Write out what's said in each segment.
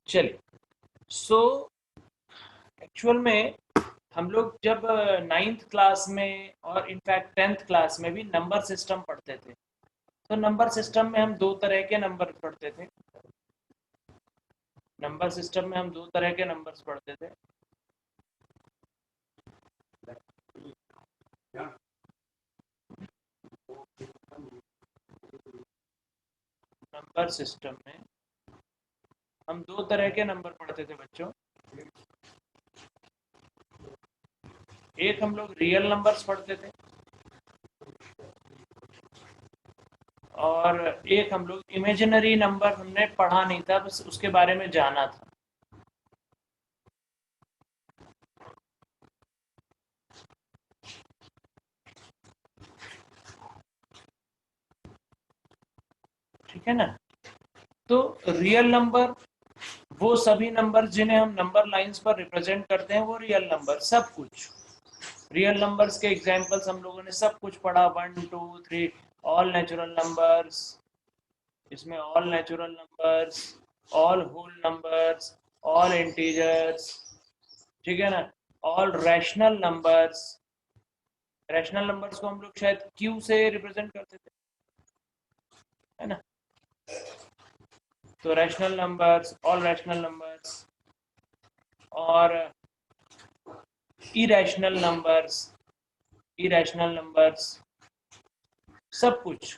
चलिए, so actual में हम लोग जब 9th क्लास में और इनफैक्ट 10th क्लास में भी नंबर सिस्टम पढ़ते थे, तो नंबर सिस्टम में हम दो तरह के नंबर पढ़ते थे। नंबर सिस्टम में हम दो तरह के नंबर्स पढ़ते थे। नंबर सिस्टम में हम दो तरह के नंबर पढ़ते थे बच्चों। एक हम लोग रियल नंबर्स पढ़ते थे और एक हम लोग इमेजिनरी नंबर हमने पढ़ा नहीं था, बस उसके बारे में जाना था। ठीक है ना? तो रियल नंबर वो सभी नंबर जिन्हें हम नंबर लाइंस पर रिप्रेजेंट करते हैं, वो रियल नंबर। सब कुछ रियल नंबर्स के एग्जांपल्स हम लोगों ने सब कुछ पढ़ा, 1 2 3, ऑल नेचुरल नंबर्स, इसमें all natural numbers, all whole numbers, all integers, ठीक है ना, all rational numbers. Rational numbers को हम लोग शायद क्यू से रिप्रेजेंट करते थे, है ना? तो rational numbers, all rational numbers और इरेशनल नंबर्स, इरेशनल नंबर्स, सब कुछ।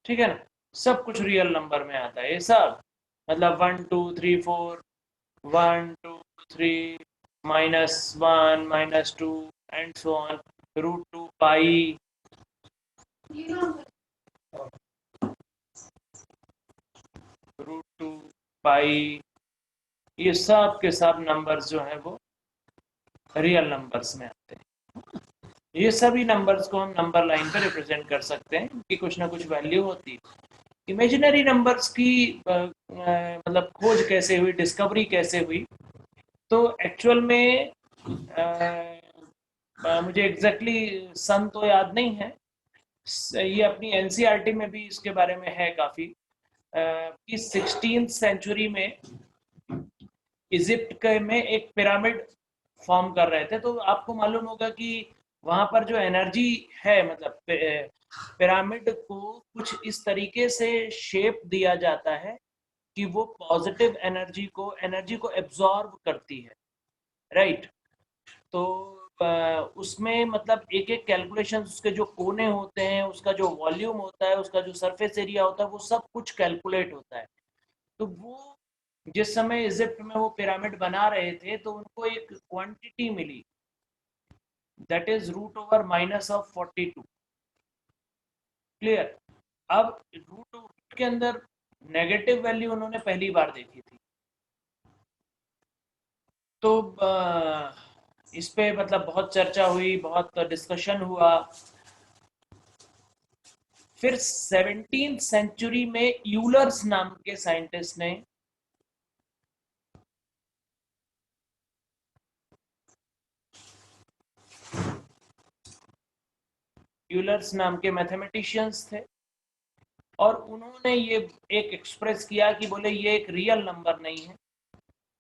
ठीक है ना? सब कुछ रियल नंबर में आता है ये सब। मतलब 1 2 3 4, 1 2 3 -1 -2 एंड सो ऑन, √2 पाई, √2 पाई, ये सब के सब नंबर्स जो है वो रियल नंबर्स में आते हैं। ये सभी नंबर्स को हम नंबर लाइन पे रिप्रेजेंट कर सकते हैं कि कुछ ना कुछ वैल्यू होती है। इमेजिनरी नंबर्स की मतलब खोज कैसे हुई, डिस्कवरी कैसे हुई? तो एक्चुअल में मुझे एग्जैक्टली सन तो याद नहीं है। ये अपनी एनसीईआरटी में भी इसके बारे में है काफ़ी, कि 16th सेंचुरी में इजिप्ट के में एक पिरामिड फॉर्म कर रहे थे। तो आपको मालूम होगा कि वहाँ पर जो एनर्जी है, मतलब पिरामिड को कुछ इस तरीके से शेप दिया जाता है कि वो पॉजिटिव एनर्जी को एब्जॉर्ब करती है, राइट? तो उसमें मतलब एक एक कैलकुलेशन, उसके जो कोने होते हैं, उसका जो वॉल्यूम होता है, उसका जो सरफेस एरिया होता है, वो सब कुछ कैलकुलेट होता है। तो वो जिस समय इजिप्ट में वो पिरामिड बना रहे थे, तो उनको एक क्वांटिटी मिली, दैट इज √/-42। क्लियर? अब रूट के अंदर नेगेटिव वैल्यू उन्होंने पहली बार देखी थी। तो इस पे मतलब बहुत चर्चा हुई, बहुत डिस्कशन हुआ। फिर 17th सेंचुरी में यूलर्स नाम के साइंटिस्ट ने, यूलर्स नाम के मैथमेटिशियंस थे, और उन्होंने ये एक एक्सप्रेस किया कि बोले ये एक रियल नंबर नहीं है।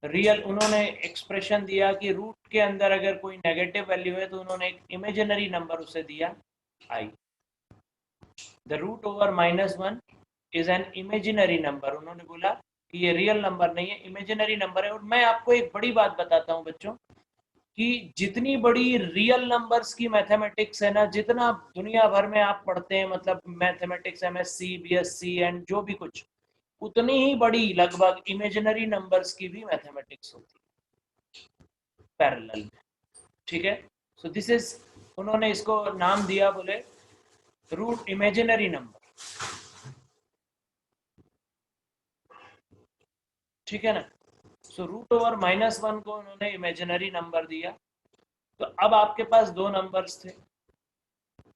रियल उन्होंने एक्सप्रेशन दिया कि रूट के अंदर अगर कोई नेगेटिव वैल्यू है, तो उन्होंने एक इमेजिनरी नंबर उसे दिया, I. The √/-1 is an imaginary number. उन्होंने बोला कि ये रियल नंबर नहीं है, इमेजिनरी नंबर है। और मैं आपको एक बड़ी बात बताता हूँ बच्चों, कि जितनी बड़ी रियल नंबर्स की मैथमेटिक्स है ना, जितना दुनिया भर में आप पढ़ते हैं, मतलब मैथमेटिक्स, एमएससी, बीएससी एंड जो भी कुछ, उतनी ही बड़ी लगभग इमेजिनरी नंबर्स की भी मैथमेटिक्स होती है पैरेलल में। ठीक है? सो दिस इज, उन्होंने इसको नाम दिया, बोले रूट इमेजिनरी नंबर। ठीक है ना? सो √/-1 को उन्होंने इमेजिनरी नंबर दिया। तो अब आपके पास दो नंबर्स थे,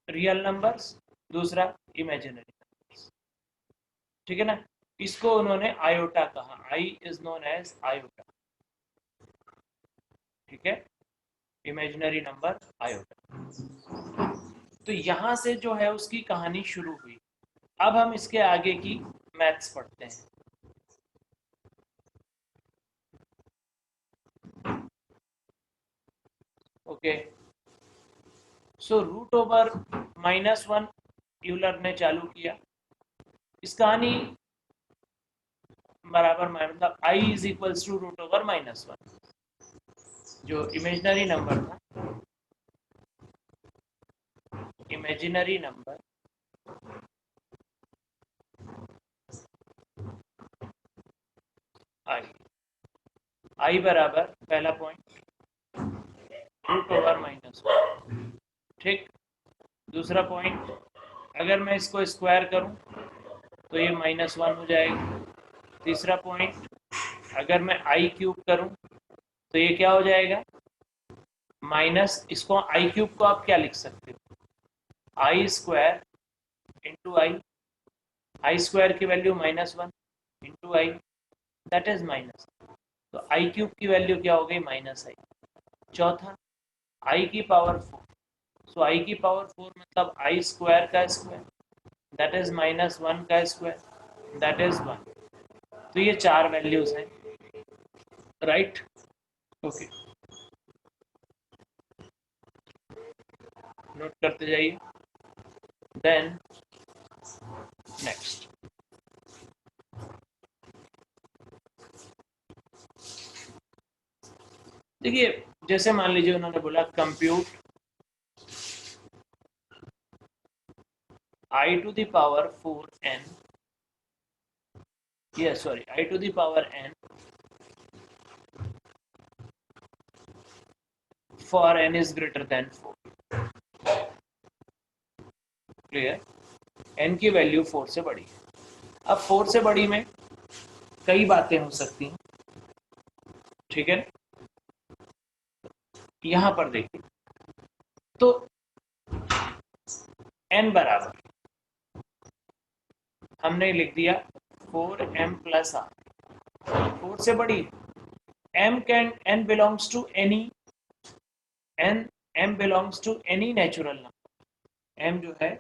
रियल नंबर्स, दूसरा इमेजिनरी नंबर्स। ठीक है ना? इसको उन्होंने आयोटा कहा, I is known as iota. ठीक है? Imaginary number iota. तो यहाँ से जो है उसकी कहानी शुरू हुई। अब हम इसके आगे की मैथ्स पढ़ते हैं। Okay, so root over -1 Euler ने चालू किया। इस कहानी बराबर मतलब i is equals to root over -1, जो इमेजिनरी नंबर था, इमेजिनरी नंबर i बराबर पहला पॉइंट रूट ओवर -1। ठीक, दूसरा पॉइंट, अगर मैं इसको स्क्वायर करूं तो ये -1 हो जाएगा। तीसरा पॉइंट, अगर मैं आई क्यूब करूं तो ये क्या हो जाएगा, माइनस, इसको आई क्यूब को आप क्या लिख सकते हो, आई स्क्वायर इंटू आई स्क्वायर की value -1 into I, that is minus, तो आई क्यूब की वैल्यू क्या हो गई, -i। चौथा, आई की पावर 4, सो आई की पावर 4 मतलब आई स्क्वायर का स्क्वायर, दैट इज -1 का स्क्वायर, दैट इज 1। तो ये चार वैल्यूज हैं, राइट। ओके, नोट करते जाइए। देन नेक्स्ट, देखिए जैसे मान लीजिए उन्होंने बोला compute i to the power 4n, yes sorry, i to the power n for n is greater than 4, clear, n की वैल्यू 4 से बड़ी है। अब 4 से बड़ी में कई बातें हो सकती हैं, ठीक है, यहां पर देखिए, तो n बराबर हमने लिख दिया 4m प्लस r, 4 से बड़ी, m can n belongs to any, m belongs to any natural number, m जो है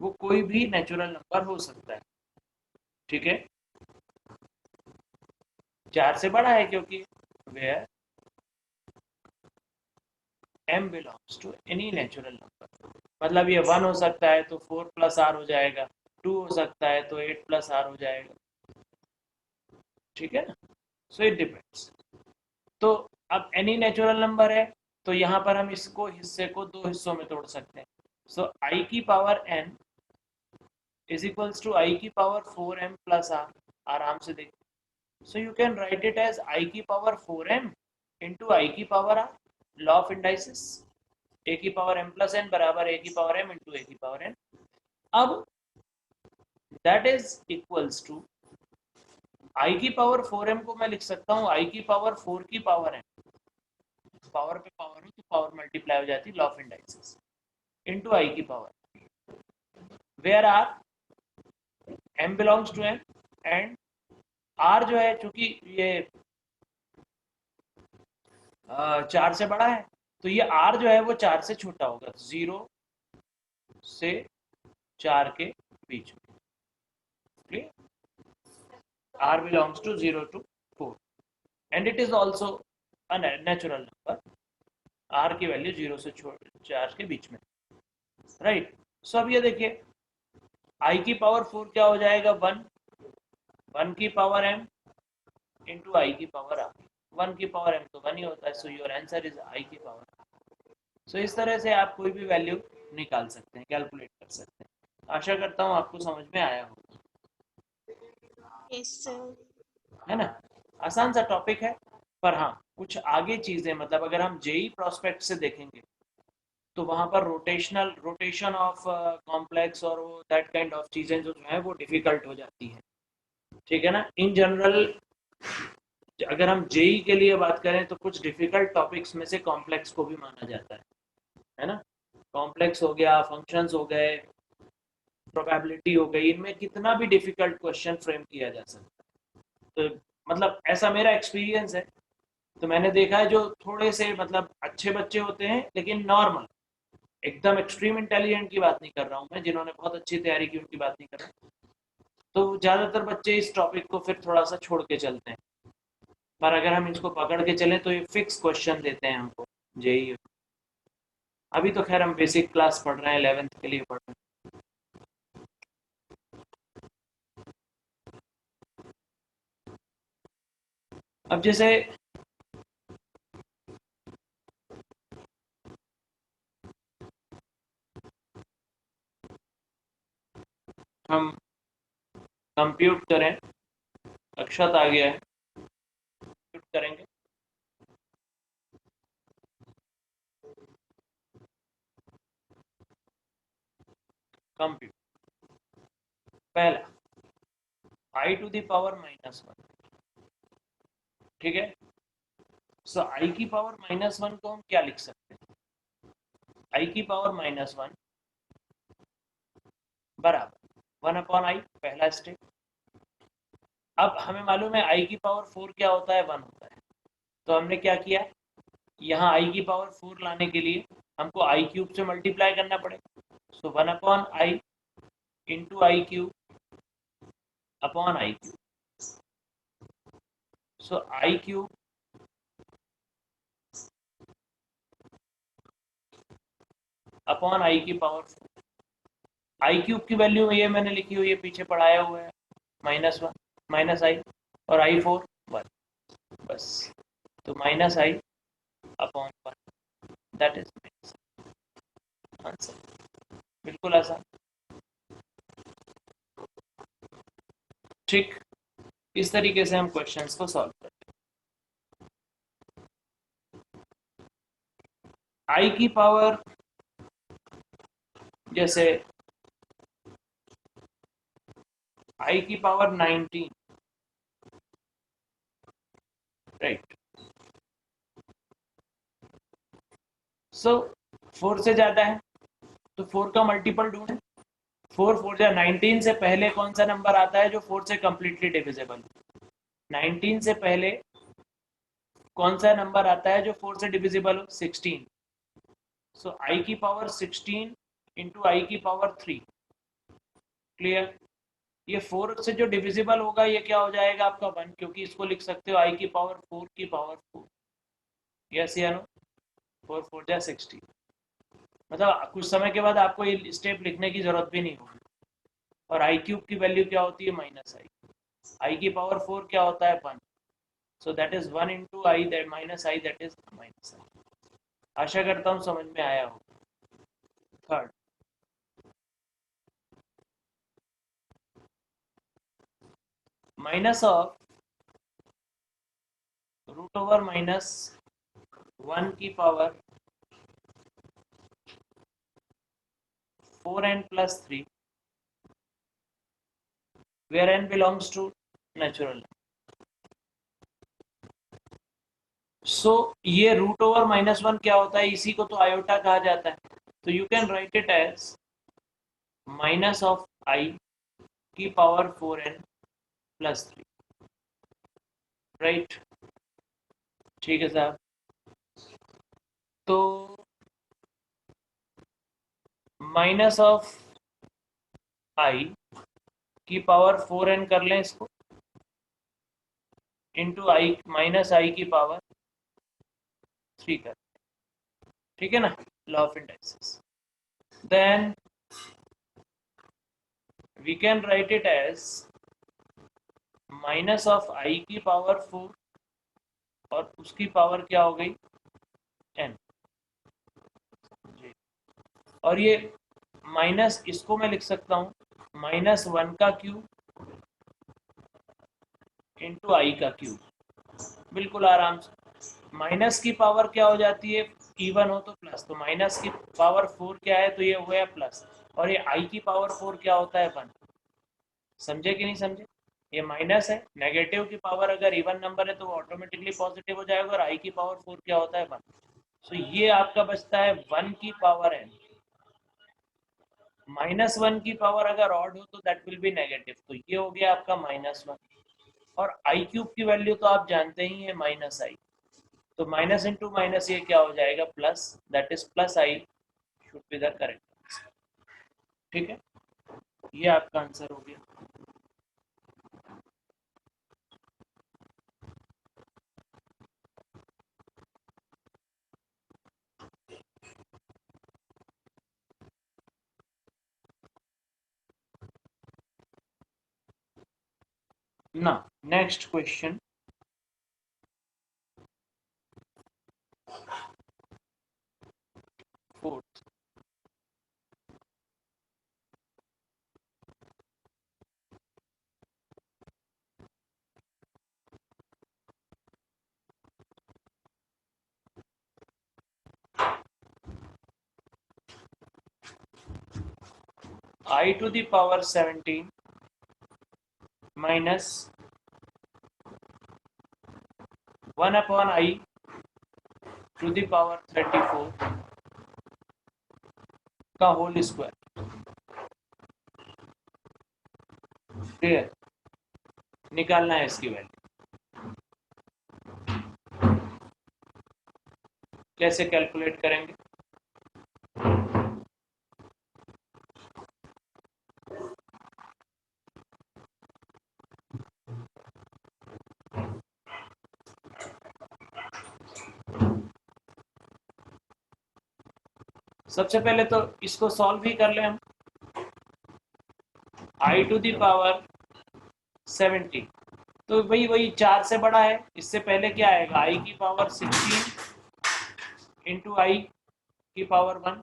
वो कोई भी नेचुरल नंबर हो सकता है, ठीक है, 4 से बड़ा है क्योंकि where m belongs to any natural number, मतलब ये 1 हो सकता है तो 4 प्लस r हो जाएगा, 2 हो सकता है तो 8 प्लस r हो जाएगा, ठीक है ना, सो इट डिपेंड्स। तो अब एनी नेचुरल नंबर है तो यहाँ पर हम इसको हिस्से को दो हिस्सों में तोड़ सकते हैं, सो i की power n is equals to i की पावर 4m प्लस r, आराम से देखिए, so you can write it as i की पावर 4m into i की power r, law of indices, a की पावर m प्लस n बराबर a की power m into a की पावर n। अब that is equals to i की power 4m को मैं लिख सकता हूँ i की पावर 4 की पावर m, पावर पे पावर हो तो पावर मल्टीप्लाई हो जाती है, law of indices, into i की power, where are m belongs to m and r जो है चूंकि ये 4 से बड़ा है तो ये r जो है वो 4 से छोटा होगा, 0 से 4 के बीच में, clear, r belongs to 0 to 4 and it is also a natural number, r की वैल्यू 0 से 4 के बीच में, राइट। सो अब ये देखिए i की पावर 4 क्या हो जाएगा, 1 की पावर m इंटू आई की पावर r, 1 की पावर m तो 1 ही होता है, so your answer is i की पावर r। सो इस तरह से आप कोई भी वैल्यू निकाल सकते हैं, कैलकुलेट कर सकते हैं। आशा करता हूँ आपको समझ में आया होगा, यस सर, है ना, आसान सा टॉपिक है, पर हाँ कुछ आगे चीजें, मतलब अगर हम जेई प्रोस्पेक्ट से देखेंगे तो वहां पर रोटेशन ऑफ कॉम्प्लेक्स और वो दैट काइंड ऑफ चीजें जो है वो डिफिकल्ट हो जाती है, ठीक है ना। इन जनरल अगर हम जेई के लिए बात करें तो कुछ डिफिकल्ट टॉपिक्स में से कॉम्प्लेक्स को भी माना जाता है ना, कॉम्प्लेक्स हो गया, फंक्शंस हो गए, प्रोबेबिलिटी हो गई, इनमें कितना भी डिफिकल्ट क्वेश्चन फ्रेम किया जा सकता है। तो मतलब ऐसा मेरा एक्सपीरियंस है, तो मैंने देखा है जो थोड़े से मतलब अच्छे बच्चे होते हैं लेकिन नॉर्मल, एकदम एक्सट्रीम इंटेलिजेंट की बात नहीं कर रहा हूँ मैं, जिन्होंने बहुत अच्छी तैयारी की उनकी बात नहीं कर रहा हूँ। तो ज़्यादातर बच्चे इस टॉपिक को फिर थोड़ा सा छोड़ के चलते हैं, पर अगर हम इसको पकड़ के चलें तो ये फिक्स क्वेश्चन देते हैं हमको जेई। अभी तो खैर हम बेसिक क्लास पढ़ रहे हैं, 11th के लिए पढ़ रहे हैं। अब जैसे हम कंप्यूट करें, अक्षत आ गया है, कंप्यूट करेंगे। कंप्यूट पहला i टू द पावर -1, ठीक है। सो i की पावर -1 को हम क्या लिख सकते हैं? i की पावर -1 बराबर 1/i, पहला स्टेप। अब हमें मालूम है i की पावर 4 क्या होता है, 1 होता है। तो हमने क्या किया, यहाँ i की पावर 4 लाने के लिए हमको i³ से मल्टीप्लाई करना पड़ेगा। सो 1/i into i³ upon i³। So i³ upon i की पावर 4। i³ की वैल्यू ये मैंने लिखी हुई है, पीछे पढ़ाया हुआ है, -1 -i और i4 1, बस। तो -i upon 1, that is answer. बिल्कुल आसान, ठीक। इस तरीके से हम क्वेश्चंस को सॉल्व करते हैं। i की पावर जैसे i की पावर 19, राइट। सो 4 से ज्यादा है तो 4 का मल्टीपल ढूंढे। 4 जा 19 से पहले कौन सा नंबर आता है जो 4 से कंप्लीटली डिविजिबल? 19 से पहले कौन सा नंबर आता है जो 4 से डिविजिबल हो? 16। सो i की पावर 16 इंटू i की पावर 3, क्लियर। ये 4 से जो डिविजिबल होगा ये क्या हो जाएगा आपका 1, क्योंकि इसको लिख सकते हो i की पावर 4 की पावर 4। यस या नो? 4 4 जा 16। मतलब कुछ समय के बाद आपको ये स्टेप लिखने की जरूरत भी नहीं होगी। और i³ की वैल्यू क्या होती है? -i। i की पावर 4 क्या होता है? 1। So that is 1 into i, that -i, that is -i। आशा करता हूँ समझ में आया हो। थर्ड, माइनस ऑफ √(-1 की power 4n + 3, where n belongs to natural. सो ये √(-1) क्या होता है? इसी को तो आयोटा कहा जाता है। तो you can write it as -i की पावर 4n + 3, राइट। ठीक है साहब। तो -i की पावर 4n कर लें इसको, इंटू i -i की पावर 3 कर, ठीक है ना, law of indices. Then we can write it as -i की पावर 4 और उसकी पावर क्या हो गई? n। और ये माइनस, इसको मैं लिख सकता हूँ -1 का क्यूब इंटू i का क्यूब, बिल्कुल आराम से। माइनस की पावर क्या हो जाती है? इवन हो तो प्लस, तो माइनस की पावर 4 क्या है? तो ये हो गया प्लस। और ये i की पावर 4 क्या होता है? 1। समझे कि नहीं समझे? ये माइनस है, नेगेटिव की पावर अगर इवन नंबर है तो वो ऑटोमेटिकली पॉजिटिव हो जाएगा, और i की पावर 4 क्या होता है? 1। सो ये आपका बचता है 1 की पावर n। -1 की पावर अगर ऑड हो तो दैट विल बी नेगेटिव, तो ये हो गया आपका -1। और i³ की वैल्यू तो आप जानते ही है -i, तो माइनस इंटू माइनस ये क्या हो जाएगा? Plus, that is +i should be the correct answer. ठीक है, ये आपका आंसर हो गया। Now, next question. Fourth. I to the power 17 minus 1 upon I to the power 34 का होल स्क्वायर। क्लियर, निकालना है इसकी वैल्यू। कैसे कैलकुलेट करेंगे? सबसे पहले तो इसको सॉल्व ही कर ले हम। I टू दी पावर 70, तो वही 4 से बड़ा है। इससे पहले क्या आएगा? I की पावर 16 इंटू I की पावर 1।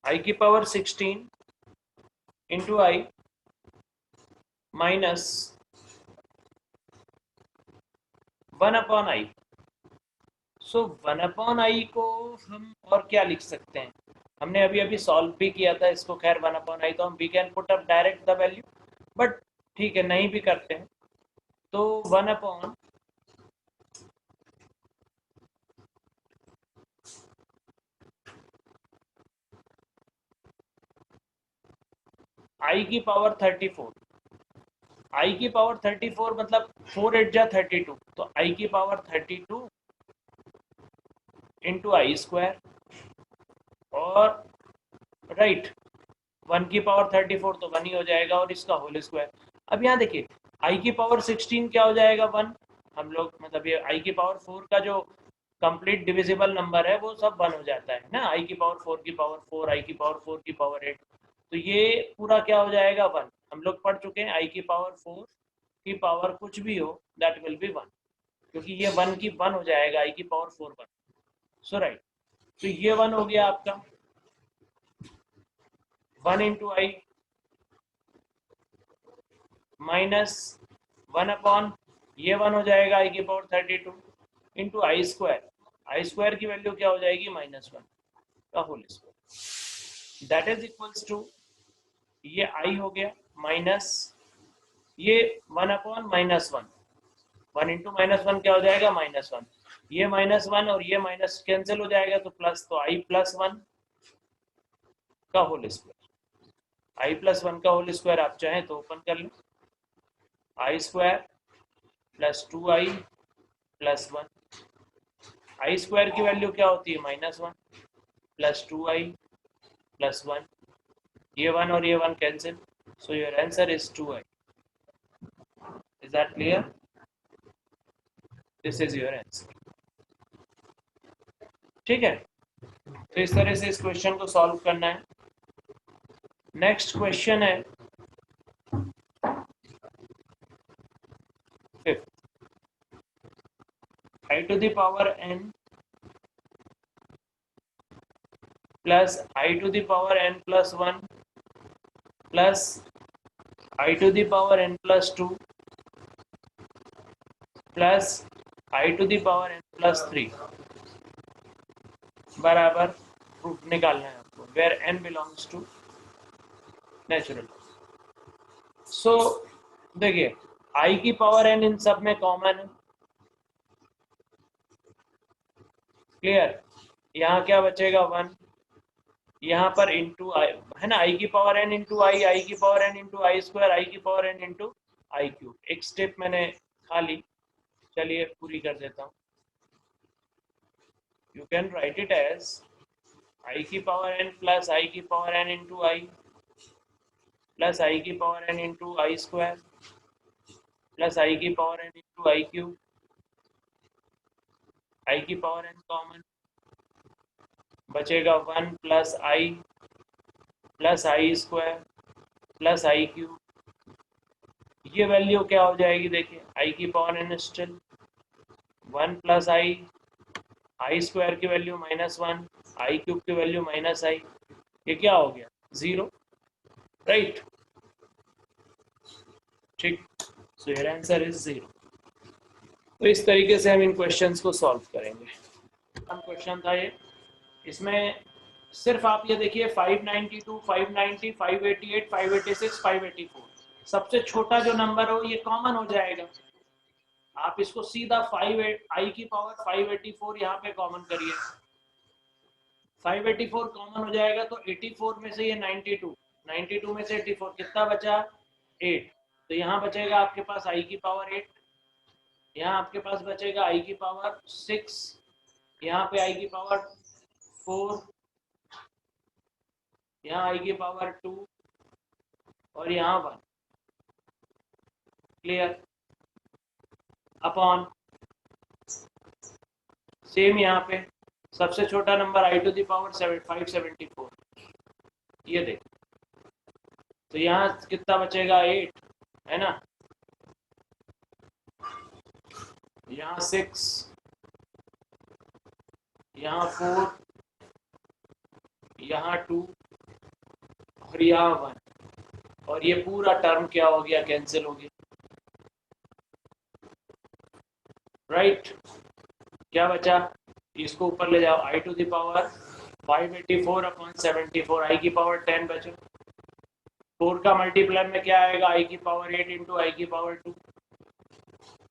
I की power 16 into I minus 1 upon I। So 1 upon I को हम और क्या लिख सकते हैं? हमने अभी अभी सॉल्व भी किया था इसको। खैर 1 अपॉन I तो हम we can put up direct the value, but ठीक है, नहीं भी करते हैं तो 1 अपॉन I की पावर 34। I की पावर 34 मतलब 4 8 जा 32, तो I की पावर 32 इंटू I स्क्वायर, और राइट 1 की पावर 34 तो 1 ही हो जाएगा, और इसका होल स्क्वायर। अब यहाँ देखिए I की पावर 16 क्या हो जाएगा? 1। हम लोग मतलब ये I की पावर 4 का जो कंप्लीट डिविजिबल नंबर है वो सब 1 हो जाता है ना। I की पावर 4 की पावर 4, I की पावर 4 की पावर 8, तो ये पूरा क्या हो जाएगा? 1। हम लोग पढ़ चुके हैं I की पावर 4 की पावर कुछ भी हो दैट विल बी 1, क्योंकि ये 1 की 1 हो जाएगा। I की पावर 4 1। सो राइट, तो ये 1 हो गया आपका। 1 इंटू I माइनस 1 अपॉन ये 1 हो जाएगा I की power 32 into I square. I square की वैल्यू क्या हो जाएगी? -1 का whole square, that is equals to ये I हो गया माइनस ये 1 अपॉन -1। 1 इंटू -1 क्या हो जाएगा? -1। ये -1 और ये माइनस कैंसिल हो जाएगा तो प्लस, तो I प्लस 1 का होल स्क्वायर। I प्लस 1 का होल स्क्वायर आप चाहें तो ओपन कर लो। I square plus 2I plus 1। I square की वैल्यू क्या होती है? -1 प्लस 2I प्लस 1। ये 1 और ये 1 cancel, so your answer is 2I। Is that clear? This is your answer. ठीक है, तो इस तरह से इस क्वेश्चन को सॉल्व करना है। नेक्स्ट क्वेश्चन है 5th। I to the power n plus I to the power n plus 1 plus I to the power n plus 2 plus I to the power n plus 3 बराबर proof निकालना है आपको, where n belongs to natural. So देखिए I की power N इन सब में common है, clear. यहाँ क्या बचेगा 1, यहाँ पर इंटू आई है ना, आई की पावर एन इंटू आई की power n into i square, i की power n into i cube. एक स्टेप मैंने खा ली, चलिए पूरी कर देता हूँ। You can write it as i की पावर एन प्लस आई की power n into i plus i की power n into i square plus i की power n into i cube, i की पावर एन कॉमन, बचेगा 1 plus i square plus I cube. ये value क्या हो जाएगी, देखिए आई की power N still 1 plus i square की वैल्यू -1, आई क्यूब की वैल्यू -i, ये क्या हो गया 0, राइट। ठीक, सो योर आंसर इज 0। तो इस तरीके से हम इन क्वेश्चंस को सॉल्व करेंगे। हम क्वेश्चन था ये, इसमें सिर्फ आप ये देखिए 592, 590, 588, 586, 584, सबसे छोटा जो नंबर हो ये कॉमन हो जाएगा। आप इसको सीधा 5 आई की पावर 584 यहाँ पे कॉमन करिए, 584 कॉमन हो जाएगा तो 84 में से ये 92, 92 में से 84 कितना बचा 8, तो यहाँ बचेगा आपके पास आई की पावर 8, यहाँ आपके पास बचेगा आई की पावर 6, यहाँ पे आई की पावर 4, यहाँ आई की पावर 2 और यहाँ 1, क्लियर। अपॉन सेम यहाँ पे सबसे छोटा number i to the power 574, ये देखो, तो यहाँ कितना बचेगा 8, है ना, यहाँ 6, यहाँ 4, यहाँ 2 और यहाँ 1, और ये पूरा टर्म क्या हो गया, कैंसिल हो गया, राइट। क्या बचा, इसको ऊपर ले जाओ, आई टू द पावर 584 अपॉन 74, आई की पावर 10 बचे, 4 का मल्टीप्लाई में क्या आएगा, आई की पावर 8 इंटू आई की पावर 2,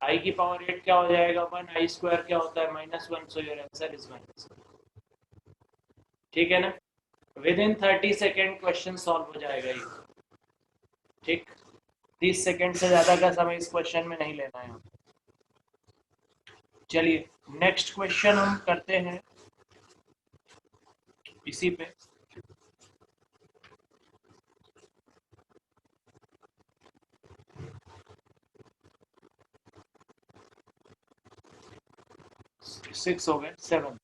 आई की पावर 8 क्या हो जाएगा 1, आई स्क्वायर क्या होता है -1, सो योर आंसर इज -1। ठीक है ना, with in 30 second question solve हो जाएगा ये, ठीक। 30 सेकेंड से ज़्यादा का समय इस क्वेश्चन में नहीं लेना है। चलिए नेक्स्ट क्वेश्चन हम करते हैं इसी पे। सिक्स हो गए, 7,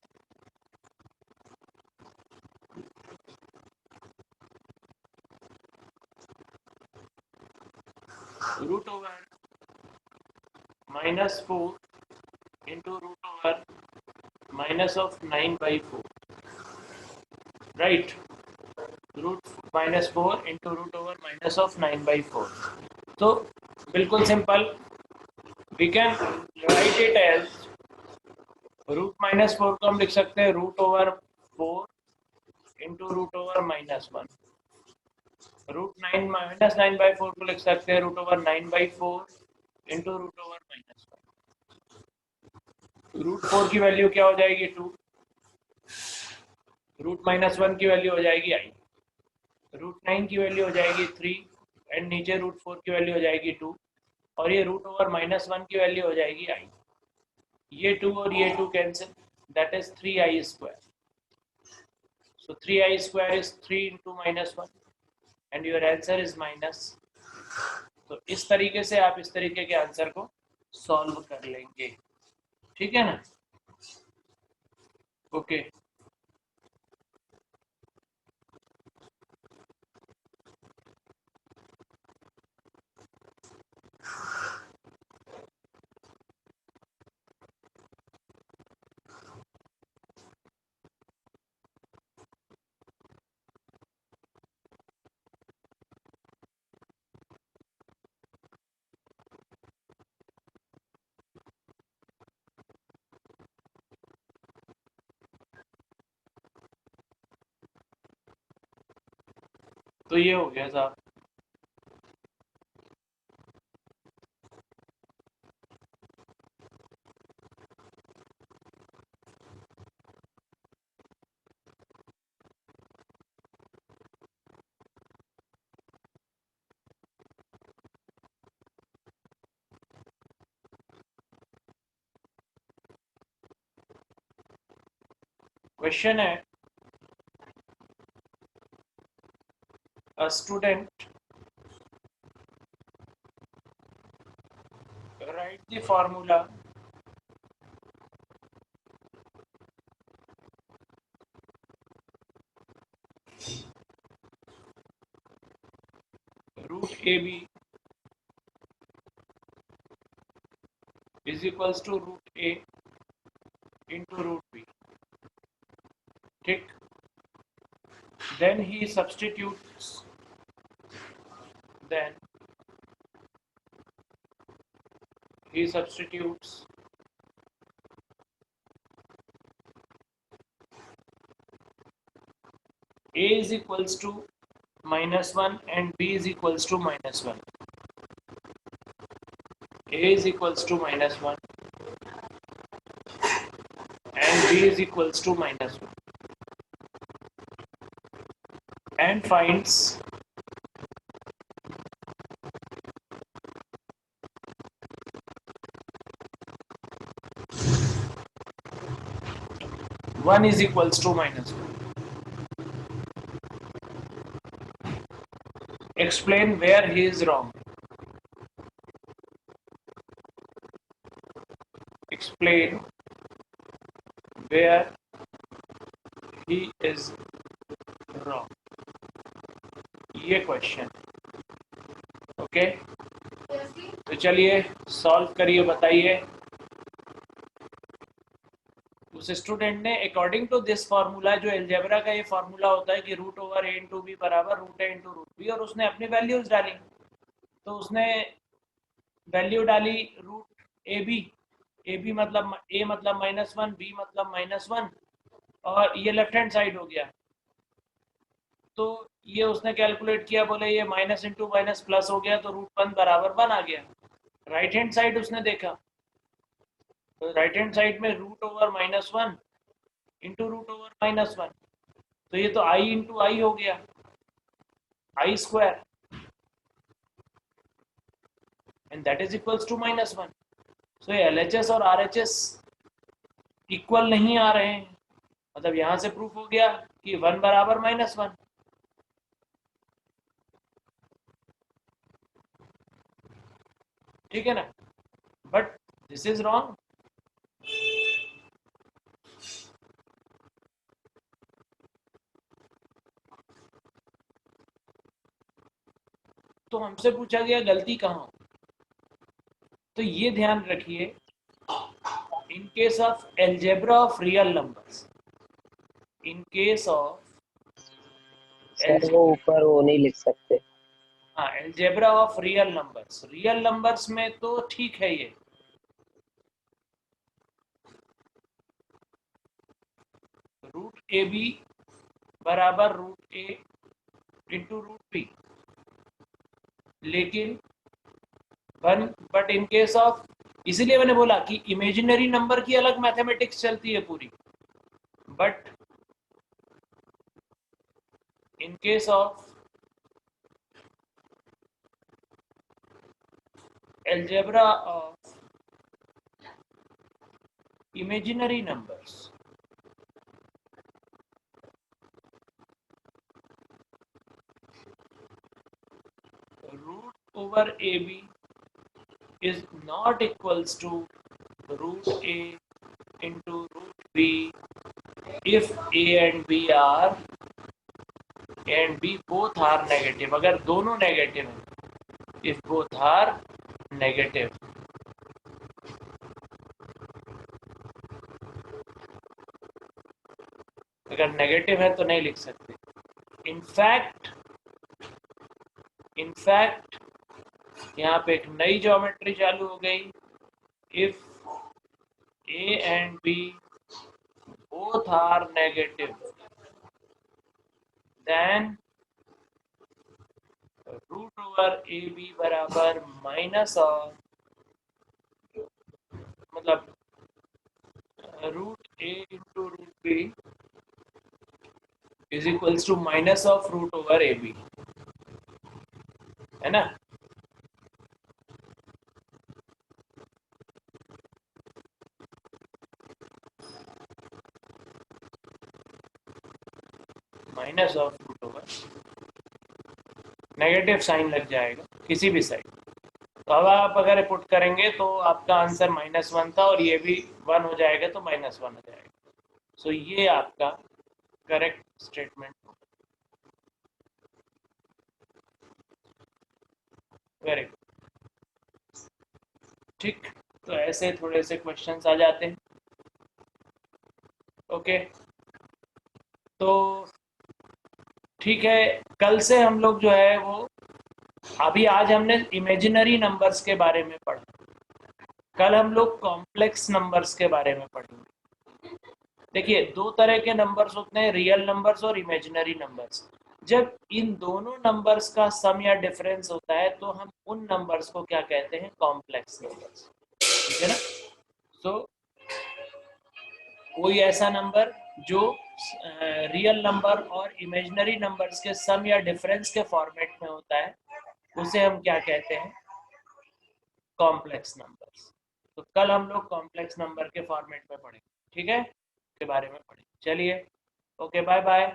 root over -4 into root over -9/4, right, root -4 into root over -9/4। तो बिल्कुल simple, we can write it as root -4 को हम लिख सकते हैं √4 इंटू √1, रूट 9 -9/4 को लिख सकते हैं √9/4 इंटू √1, √4 की वैल्यू क्या हो जाएगी 2, √-1 की वैल्यू हो जाएगी i, √9 की वैल्यू हो जाएगी 3 एंड नीचे √4 की वैल्यू हो जाएगी 2, और ये √1 की वैल्यू हो जाएगी i, ये 2 और ये 2 cancel, that is 3i square, so 3i square is 3 into -1 and your answer is minus। तो इस तरीके से आप इस तरीके के आंसर को सॉल्व कर लेंगे, ठीक है ना, ओके। तो ये हो गया साहब, क्वेश्चन है, a student write the formula root AB is equals to root A into root B. ठीक, then he substitutes A is equals to -1 and B is equals to -1. A is equals to -1 and B is equals to -1, and finds one is equals to -1. Explain where he is wrong. Explain where he is wrong. ये question, okay. तो चलिए solve करिए, बताइए। उस student ने according to this formula, जो algebra का ये फार्मूला होता है कि रूट ओवर ए इंटू बी बराबर root a into root B, और उसने अपनी वैल्यूज डाली। तो उसने वैल्यू डाली रूट ए बी मतलब ए मतलब -1, बी मतलब -1, और ये लेफ्ट हैंड साइड हो गया। तो ये उसने कैलकुलेट किया, बोले ये माइनस इंटू माइनस प्लस हो गया, तो रूट 1 बराबर 1 आ गया। राइट हैंड साइड उसने देखा, तो राइट हैंड साइड में root over -1 into root over -1, तो ये तो आई इंटू आई हो गया, I square, and that is equals to -1। So ये एलएचएस और आरएचएस इक्वल नहीं आ रहे हैं, मतलब यहां से प्रूफ हो गया कि 1 बराबर -1। ठीक है ना, बट दिस इज रॉन्ग। तो हमसे पूछा गया गलती कहाँ, तो ये ध्यान रखिए, in case of algebra of real numbers, in case of sir वो ऊपर वो नहीं लिख सकते। हाँ, एल्जेब्रा ऑफ रियल नंबर्स में तो ठीक है ये, रूट ए बी बराबर root a into root B, लेकिन बट इन केस ऑफ, इसीलिए मैंने बोला कि इमेजिनरी नंबर की अलग मैथमेटिक्स चलती है पूरी, but in case of algebra of imaginary numbers, root over ab is not equals to root a into root b if a and b both are negative, अगर दोनों नेगेटिव हैं, if both are negative। अगर negative है तो नहीं लिख सकते। In fact यहाँ पे एक नई ज्योमेट्री चालू हो गई, इफ a and b both are negative, then root over a b बराबर माइनस ऑफ, मतलब root a into root b is equals to minus of root over a b, है ना। Minus of root over, negative sign लग जाएगा किसी भी side. तो अब आप अगर पुट करेंगे तो आपका आंसर -1 था, और ये भी 1 हो जाएगा तो -1 हो जाएगा। सो ये आपका करेक्ट स्टेटमेंट होगा। Very good. ठीक, तो ऐसे थोड़े से क्वेश्चंस आ जाते हैं। ओके, तो ठीक है, कल से हम लोग जो है वो, अभी आज हमने इमेजिनरी नंबर्स के बारे में पढ़ा, कल हम लोग कॉम्प्लेक्स नंबर्स के बारे में पढ़ेंगे। देखिए, दो तरह के नंबर्स होते हैं, रियल नंबर्स और इमेजिनरी नंबर्स। जब इन दोनों नंबर्स का सम या डिफरेंस होता है तो हम उन नंबर्स को क्या कहते हैं? Complex numbers. ठीक है ना? सो कोई ऐसा नंबर जो रियल नंबर और इमेजिनरी नंबर्स के सम या डिफरेंस के फॉर्मेट में होता है, उसे हम क्या कहते हैं? Complex numbers. तो कल हम लोग कॉम्प्लेक्स नंबर के फॉर्मेट में पढ़ेंगे, ठीक है, के बारे में पढ़ेंगे। चलिए, ओके, बाय बाय।